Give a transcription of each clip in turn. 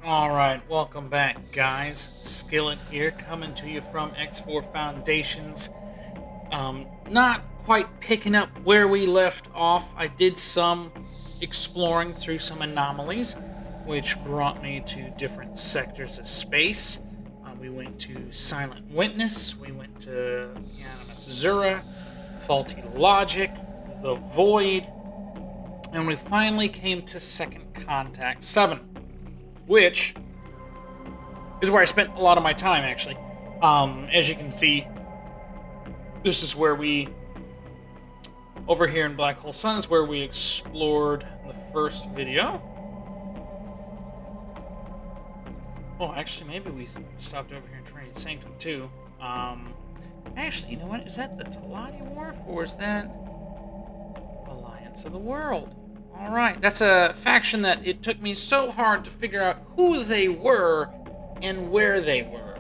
Alright, welcome back, guys. Skillet here, coming to you from X4 Foundations. Not quite picking up where we left off. I did some exploring through some anomalies, which brought me to different sectors of space. We went to Silent Witness, we went to Animus Zura, Faulty Logic, The Void, and we finally came to Second Contact 7. Which is where I spent a lot of my time, actually. As you can see, this is where over here in Black Hole Sun is where we explored the first video. Oh, actually, maybe we stopped over here in Trinity Sanctum, too. Actually, you know what? Is that the Talati Wharf, or is that Alliance of the World? Alright, that's a faction that it took me so hard to figure out who they were and where they were.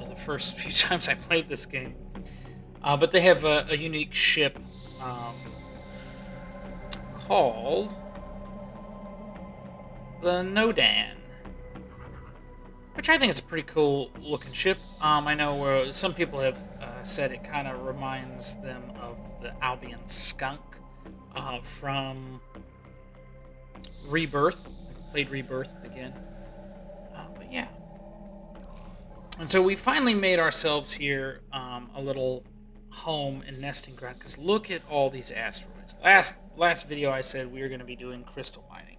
The first few times I played this game. But they have a unique ship called the Nodan, which I think is a pretty cool looking ship. I know some people have said it kind of reminds them of the Albion Skunk. From Rebirth. I played Rebirth again. But yeah. And so we finally made ourselves here a little home and nesting ground, because look at all these asteroids. Last video I said we were going to be doing crystal mining.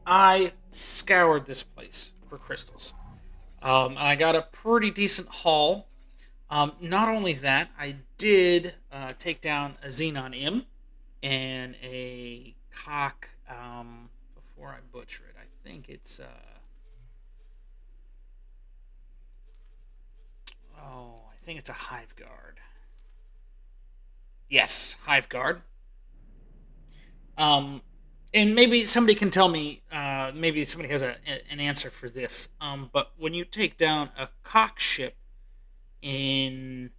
I scoured this place for crystals. And I got a pretty decent haul. Not only that, I did take down a Xenon M and a cock, before I butcher it, I think it's, I think it's a Hive Guard. Yes, Hive Guard. And maybe somebody can tell me, maybe somebody has an answer for this, but when you take down a cock ship in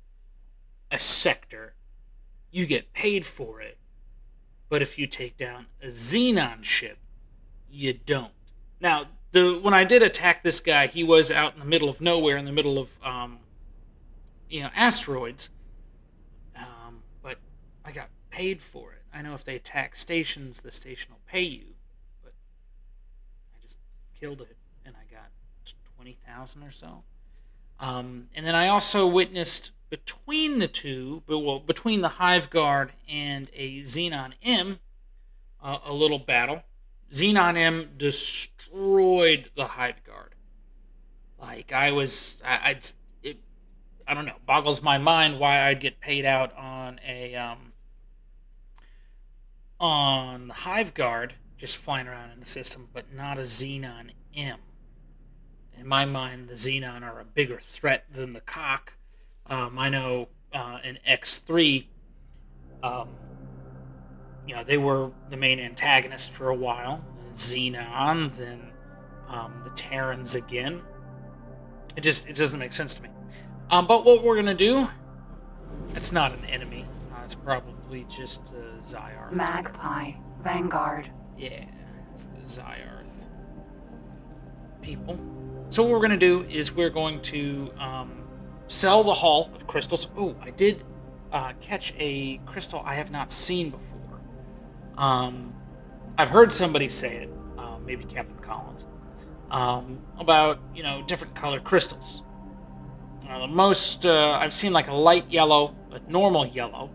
a sector, you get paid for it. But if you take down a Xenon ship, you don't. Now, when I did attack this guy, he was out in the middle of nowhere, in the middle of, asteroids. But I got paid for it. I know if they attack stations, the station will pay you. But I just killed it, and I got 20,000 or so. And then I also witnessed between the two, between the Hive Guard and a Xenon M, a little battle. Xenon M destroyed the Hive Guard. Like, I don't know, boggles my mind why I'd get paid out on on the Hive Guard, just flying around in the system, but not a Xenon M. In my mind, the Xenon are a bigger threat than the cock. I know in X3, they were the main antagonist for a while. Xenon, then the Terrans again. It doesn't make sense to me. But what we're gonna do, it's not an enemy. It's probably just Zyarth. Magpie, Vanguard. Yeah, it's the Zyarth people. So what we're going to do is we're going to sell the haul of crystals. Oh, I did catch a crystal I have not seen before. I've heard somebody say it, maybe Captain Collins, about, different color crystals. The most, I've seen like a light yellow, a normal yellow,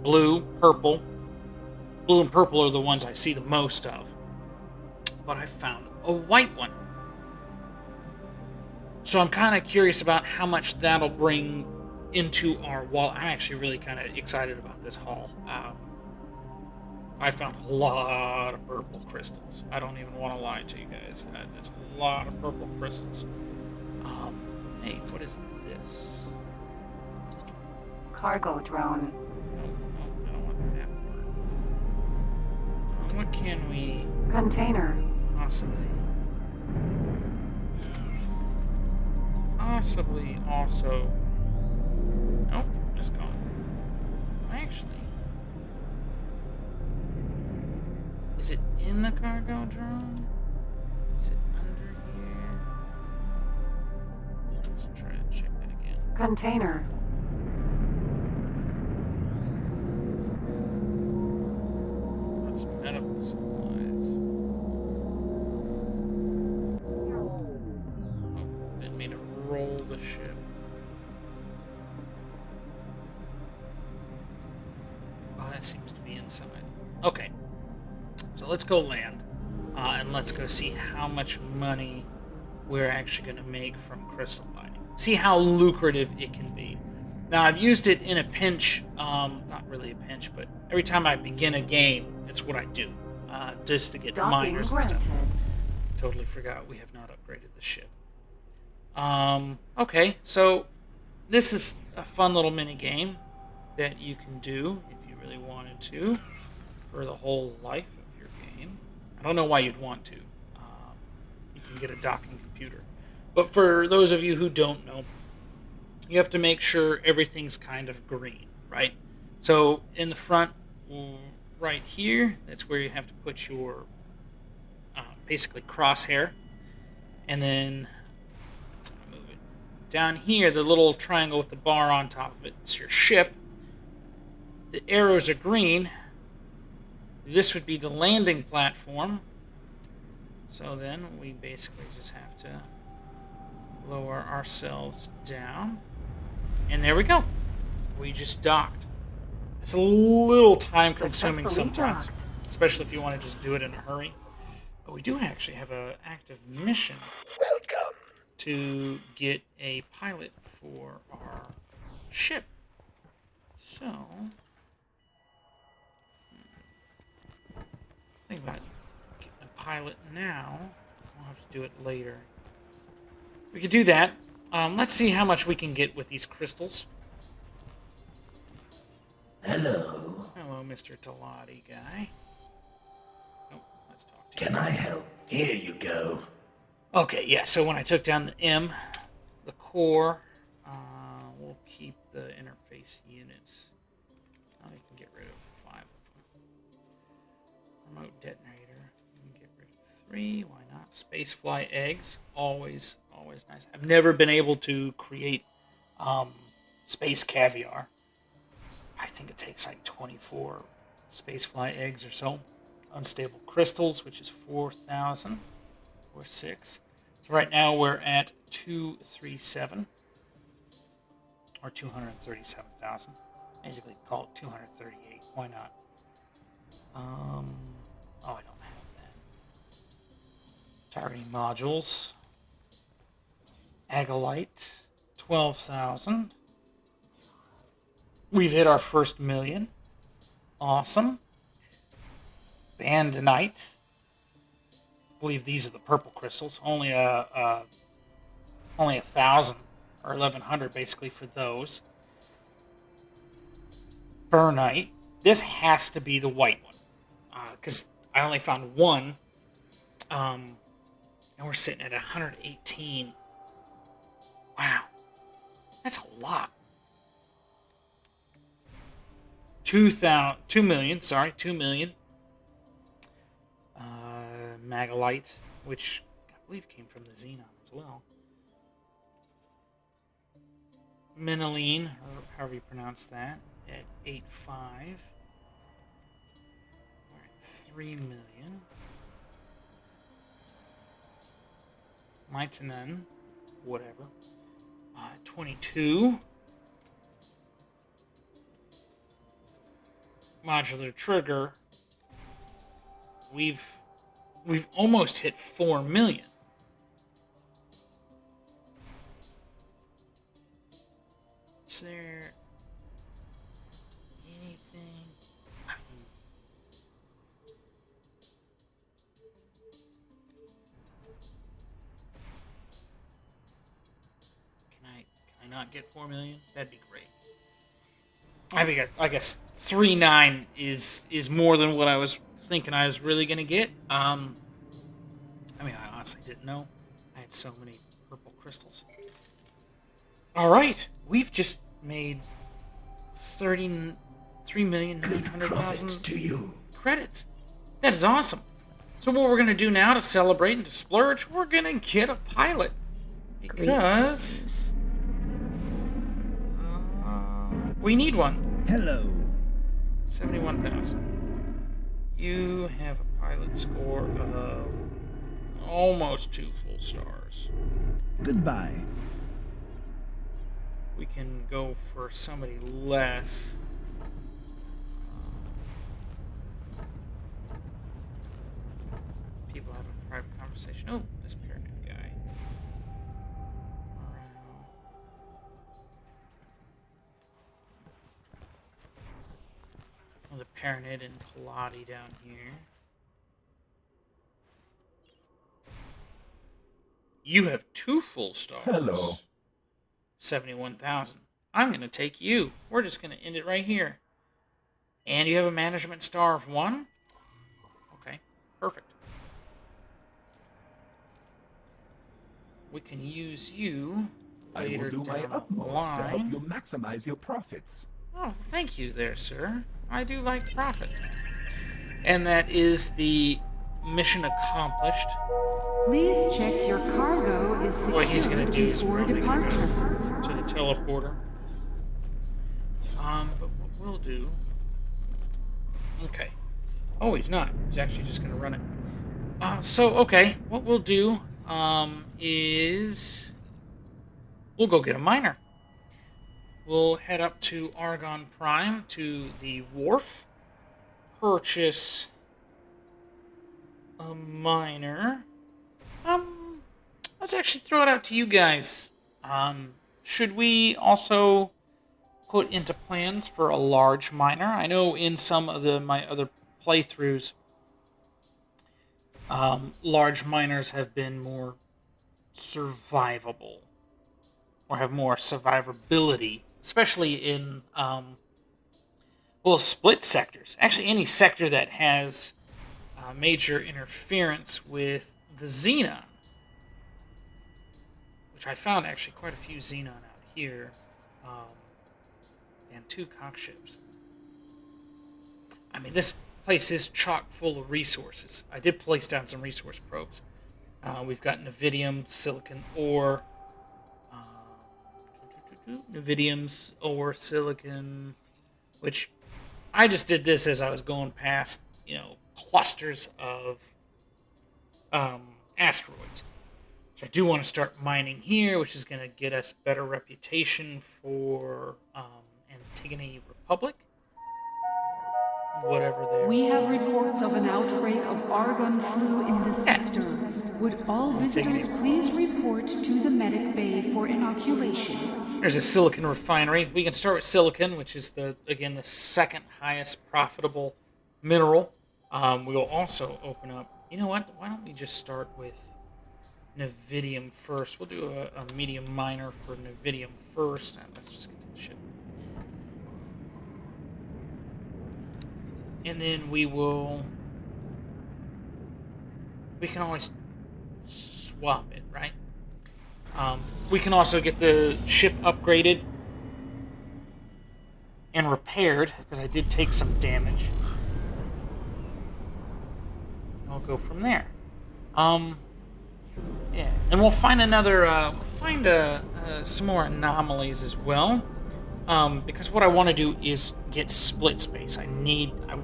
blue, purple. Blue and purple are the ones I see the most of. But I found a white one. So I'm kind of curious about how much that'll bring into our wall. I'm actually really kind of excited about this haul. I found a lot of purple crystals. I don't even want to lie to you guys. It's a lot of purple crystals. Hey, what is this? Cargo drone. I don't want that part. What can we... Container. Possibly also... Nope, it's gone. Actually... Is it in the cargo drone? Container. That's medical supplies. Oh, didn't mean to roll the ship. Oh, that seems to be inside. Okay. So let's go land. And let's go see how much money we're actually going to make from crystal mining. See how lucrative it can be. Now, I've used it in a pinch. Not really a pinch, but every time I begin a game, it's what I do. Just to get Docking miners and stuff. granted. Totally forgot we have not upgraded the ship. Okay, so this is a fun little mini game that you can do if you really wanted to for the whole life of your game. I don't know why you'd want to. You can get a docking computer. But for those of you who don't know, you have to make sure everything's kind of green, right? So in the front, right here, that's where you have to put your basically crosshair. And then move it down here, the little triangle with the bar on top of it, it's your ship. The arrows are green. This would be the landing platform. So then we basically just have to lower ourselves down. And there we go. We just docked. It's a little time consuming sometimes, especially if you want to just do it in a hurry. But we do actually have an active mission. Welcome. To get a pilot for our ship. So, think about getting a pilot now. We'll have to do it later. We could do that. Let's see how much we can get with these crystals. Hello. Hello, Mr. Talati guy. Oh, let's talk to you. Can I help? Here you go. Okay, yeah, so when I took down the M, the core, we'll keep the interface units. Now you can get rid of 5 of them. Remote detonator, you can get rid of 3, why not? Spacefly eggs, always nice. I've never been able to create space caviar. I think it takes like 24 spacefly eggs or so. Unstable crystals, which is 4,000. Or 6. So right now we're at 237 or 237,000. Basically call it 238. Why not? Oh, I don't have that. Targeting modules. Agolite, 12,000. We've hit our first million. Awesome. Bandonite. I believe these are the purple crystals. Only 1,000 or 1,100 basically for those. Burnite. This has to be the white one, because I only found one. And we're sitting at 118. Wow, that's a lot. 2 million. Sorry, 2 million. Magalite, which I believe came from the Xenon as well. Menoline, or however you pronounce that, at 8.5. We're at 3 million. Mitanen, whatever. 22. Modular trigger. We've almost hit 4 million. Is there anything? Can I not get 4 million? That'd be great. I guess 3.9 is more than what I was thinking I was really gonna get. I honestly didn't know. I had so many purple crystals. All right, we've just made 33,900,000 Profit to you. credits. That is awesome. So what we're gonna do now to celebrate and to splurge, we're gonna get a pilot because Greetings. We need one. Hello. 71,000. You have a pilot score of almost 2 full stars. Goodbye. We can go for somebody less. People having a private conversation. Oh, this pyramid guy. Morale. Oh, the Pyramid and Talati down here. You have 2 full stars. Hello. 71,000. I'm going to take you. We're just going to end it right here. And you have a management star of 1? Okay, perfect. We can use you I later will do my down the utmost to help line. you maximize your profits. Oh, thank you there, sir. I do like profit. And that is the mission accomplished. Please check your cargo is What he's secured gonna do is before probably gonna departure. go to the teleporter. But what we'll do... Okay. Oh, he's not. He's actually just gonna run it. Okay. What we'll do, is... We'll go get a miner. We'll head up to Argon Prime, to the wharf. Purchase... a miner. Let's actually throw it out to you guys. Should we also put into plans for a large miner? I know in some of my other playthroughs, large miners have been more survivable, or have more survivability, especially in, split sectors. Actually, any sector that has major interference with the Xenon. Which I found actually quite a few Xenon out here. And 2 cockships. I mean, this place is chock full of resources. I did place down some resource probes. We've got Nevidium, silicon ore. Nevidium's ore, silicon. Which I just did this as I was going past, clusters of asteroids. So I do want to start mining here, which is going to get us better reputation for Antigone Republic. Or whatever they're... We have reports of an outbreak of argon flu in this sector. Would all visitors please report to the medic bay for inoculation? There's a silicon refinery. We can start with silicon, which is the second highest profitable mineral. We will also open up... You know what? Why don't we just start with Nevidium first? We'll do a medium miner for Nevidium first. And let's just get to the ship. And then we can always swap it, right? We can also get the ship upgraded and repaired, because I did take some damage. I'll go from there. Yeah, and we'll find some more anomalies as well. Because what I want to do is get split space. I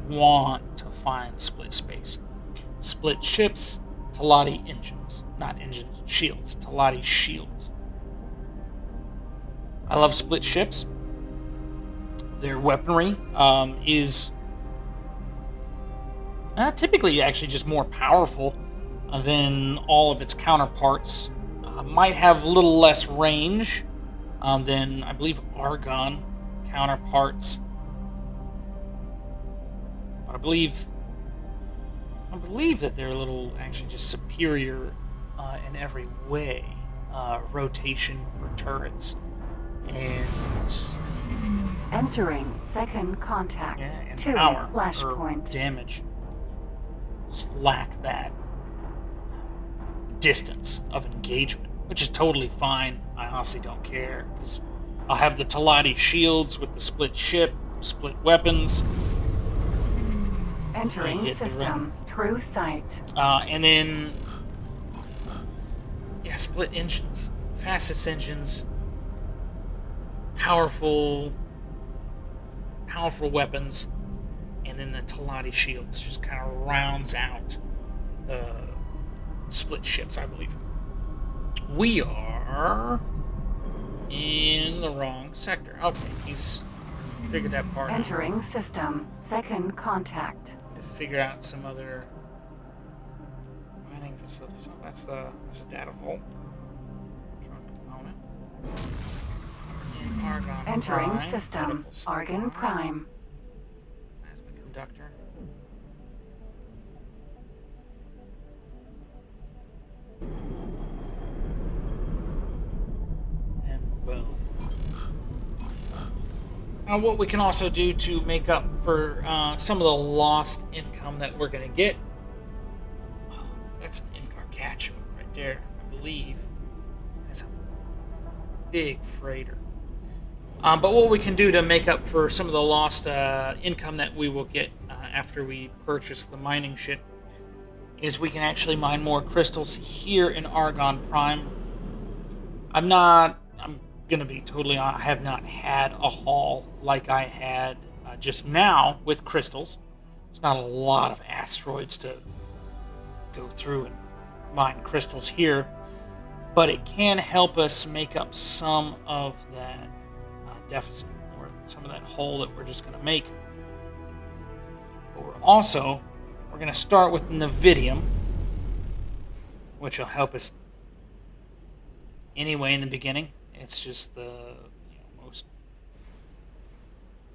want to find split space. Split ships, Talati engines. Not engines, shields. Talati shields. I love split ships. Their weaponry is typically actually just more powerful than all of its counterparts. Might have a little less range than, I believe, Argon counterparts. But I believe that they're a little actually just superior in every way. Rotation for turrets. And Entering second contact. and 2 power or flashpoint. damage. Just lack that distance of engagement, which is totally fine. I honestly don't care, because I'll have the Talati shields with the split ship, split weapons. Entering hit the system. True sight. And then, split engines, fastest engines, powerful powerful weapons, and then the Talati shields just kind of rounds out the split ships, I believe. We are in the wrong sector. Okay, he's figured that part out. Entering system. Second contact. To figure out some other mining facilities. Oh, that's the data vault. Drone component. In Argon Entering Prime. system. Medical supply. Argon Prime. Plasma conductor. And boom. Now, what we can also do to make up for some of the lost income that we're going to get, that's an Incarcatula right there, I believe. That's a big freighter. But what we can do to make up for some of the lost income that we will get after we purchase the mining ship is we can actually mine more crystals here in Argon Prime. I'm gonna be totally honest, I have not had a haul like I had just now with crystals. There's not a lot of asteroids to go through and mine crystals here, but it can help us make up some of that deficit, or some of that hole that we're just gonna make. But we're gonna start with Navidium, which will help us anyway in the beginning. It's just the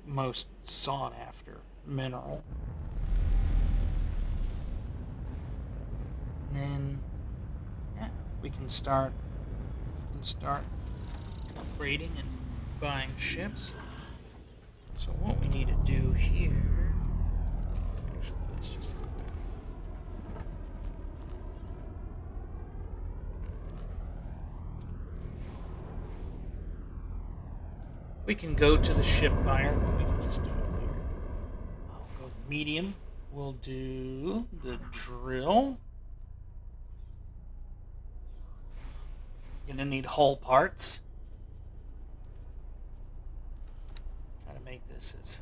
most sought after mineral. And then we can start upgrading and buying ships. So what we need to do here, actually, let's just do that. We can go to the ship buyer, but we can just do it here. I'll go with medium. We'll do the drill. Gonna need hull parts. Try to make this as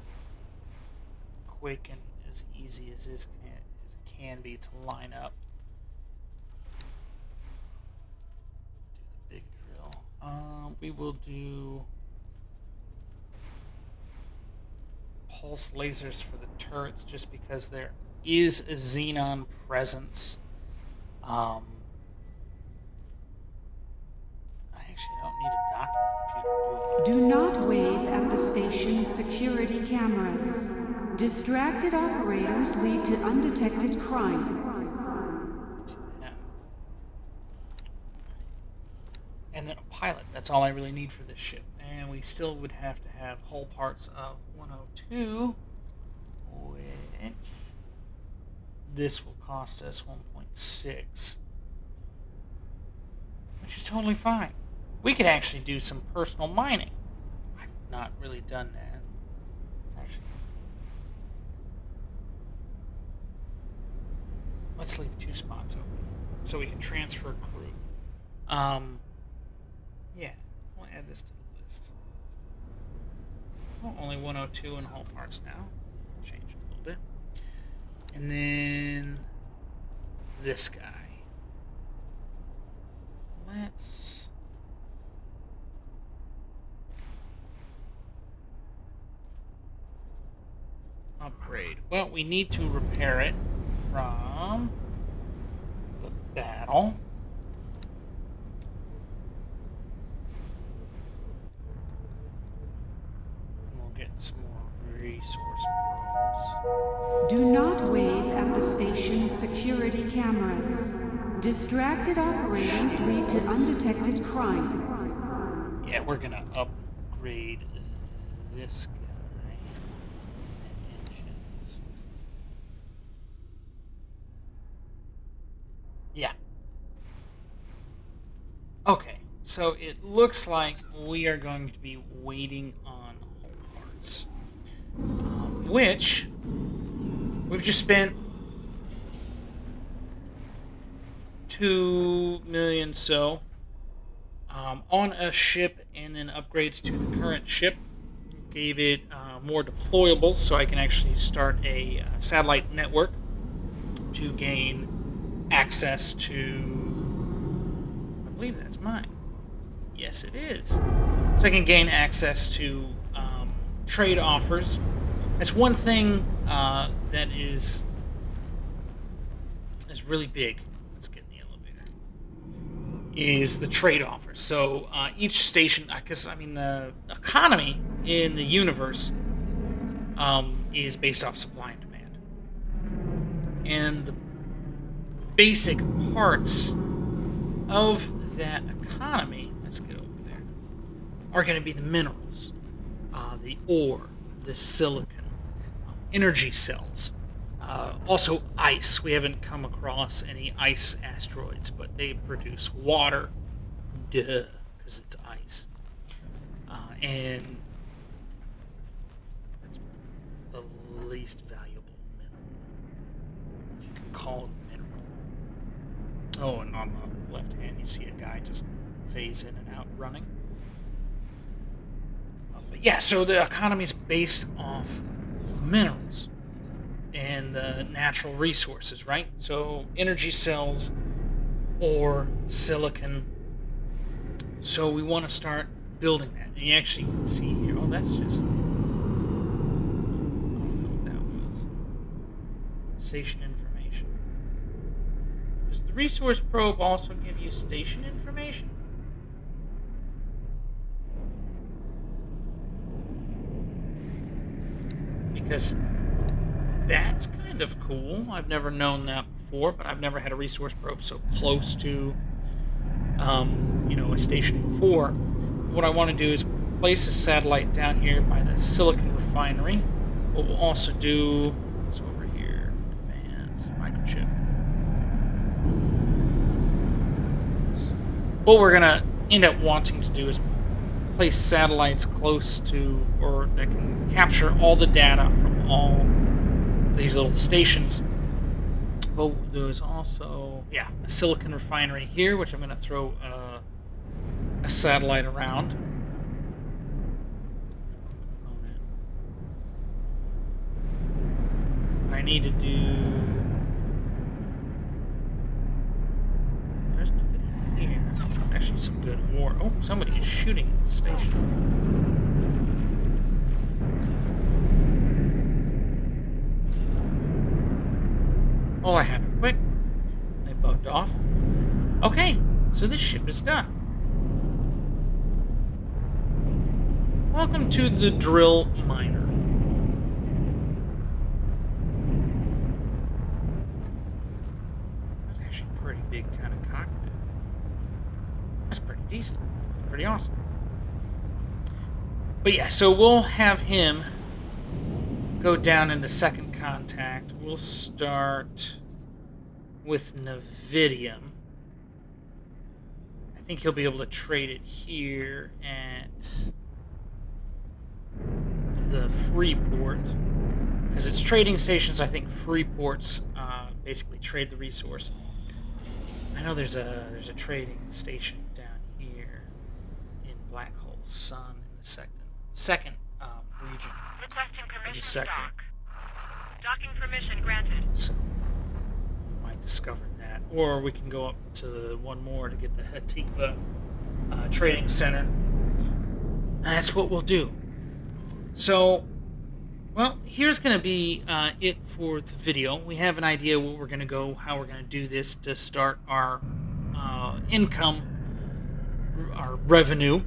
quick and as easy as it can be to line up. Do the big drill. We will do pulse lasers for the turrets, just because there is a xenon presence. I actually don't need a docking computer, Do not wave at the station's security cameras. Distracted operators lead to undetected crime. Yeah. And then a pilot. That's all I really need for this ship. And we still would have to have hull parts of 102, which this will cost us 1.6, which is totally fine. We could actually do some personal mining. I've not really done that. Let's leave 2 spots open so we can transfer crew. Yeah, we'll add this to the list. Oh, only 102 in hull parts now. Change it a little bit. And then this guy. Let's upgrade. Well, we need to repair it from the battle. And we'll get some more resource probes. Do not wave at the station's security cameras. Distracted operators lead to undetected crime. Yeah, we're gonna upgrade this guy. Engines. Yeah. Okay, so it looks like we are going to be waiting on hull parts, which we've just spent 2 million on a ship, and then upgrades to the current ship gave it more deployables so I can actually start a satellite network to gain access to... I believe that's mine. Yes, it is. So I can gain access to trade offers. That's one thing that is really big. Let's get in the elevator. Is the trade offers. So each station, because I mean the economy in the universe is based off supply and demand, and the basic parts of that economy, let's get over there, are going to be the minerals, the ore, the silicon, energy cells, also ice. We haven't come across any ice asteroids, but they produce water, duh, because it's ice. And that's the least valuable mineral, if you can call it mineral. Oh, and on the left hand, you see a guy just phase in and out running. But yeah, so the economy is based off minerals and the natural resources, right? So energy cells or silicon. So we want to start building that. And you actually can see here, oh, that's just... I don't know what that was. Station information. Does the resource probe also give you station information? Because that's kind of cool. I've never known that before, but I've never had a resource probe so close to, a station before. What I want to do is place a satellite down here by the silicon refinery. What we'll also do is over here, advanced microchip. What we're gonna end up wanting to do is place satellites close to, or that can capture all the data from all these little stations. But there's also, a silicon refinery here, which I'm going to throw a satellite around. I need to do... There's nothing here. There's actually some good war. Oh, somebody is shooting at the station. Well, I had it quick. They bugged off. Okay, so this ship is done. Welcome to the Drill Miner. That's actually a pretty big kind of cockpit. That's pretty decent. Pretty awesome. But yeah, so we'll have him go down into second contact. We'll start with Navidium. I think he'll be able to trade it here at the Freeport, because it's trading stations. I think Freeports basically trade the resource. I know there's a trading station down here in Black Hole Sun in the second region. Requesting permission to sector. dock. Docking permission granted. So we might discover that, or we can go up to one more to get the Hatikva trading center. That's what we'll do. So, well, here's going to be it for the video. We have an idea what we're going to go, how we're going to do this to start our income, our revenue,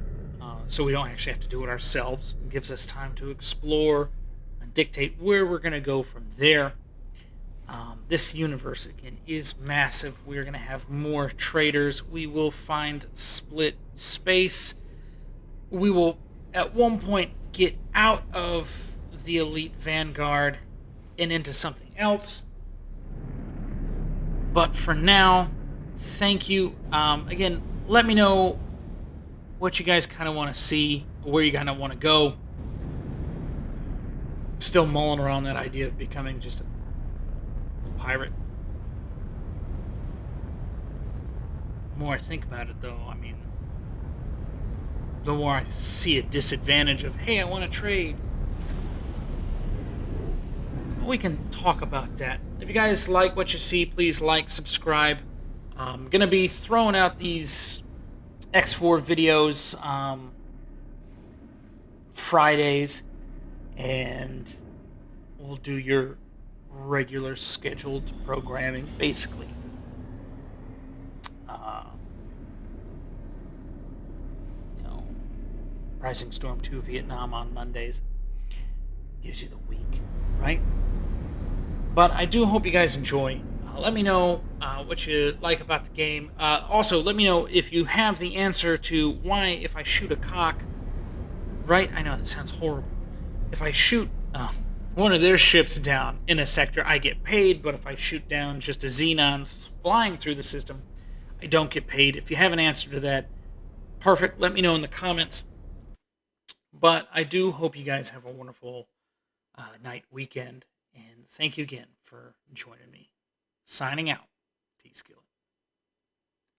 so we don't actually have to do it ourselves. It gives us time to explore and dictate where we're going to go from there. This universe, again, is massive. We're going to have more traders. We will find split space. We will, at one point, get out of the elite Vanguard and into something else. But for now, thank you. Again, let me know what you guys kind of want to see, where you kind of want to go. Still mulling around that idea of becoming just a pirate. The more I think about it, though, I mean, the more I see a disadvantage of, hey, I want to trade. we can talk about that. If you guys like what you see, please like, subscribe. I'm going to be throwing out these X4 videos Fridays, and we'll do your regular scheduled programming, basically. Rising Storm 2 Vietnam on Mondays. Gives you the week, right? But I do hope you guys enjoy. Let me know what you like about the game. Also, let me know if you have the answer to why, if I shoot a cock, right? I know that sounds horrible. If I shoot one of their ships down in a sector, I get paid, but if I shoot down just a Xenon flying through the system, I don't get paid. If you have an answer to that, perfect. Let me know in the comments. But I do hope you guys have a wonderful night, weekend, and thank you again for joining me. Signing out.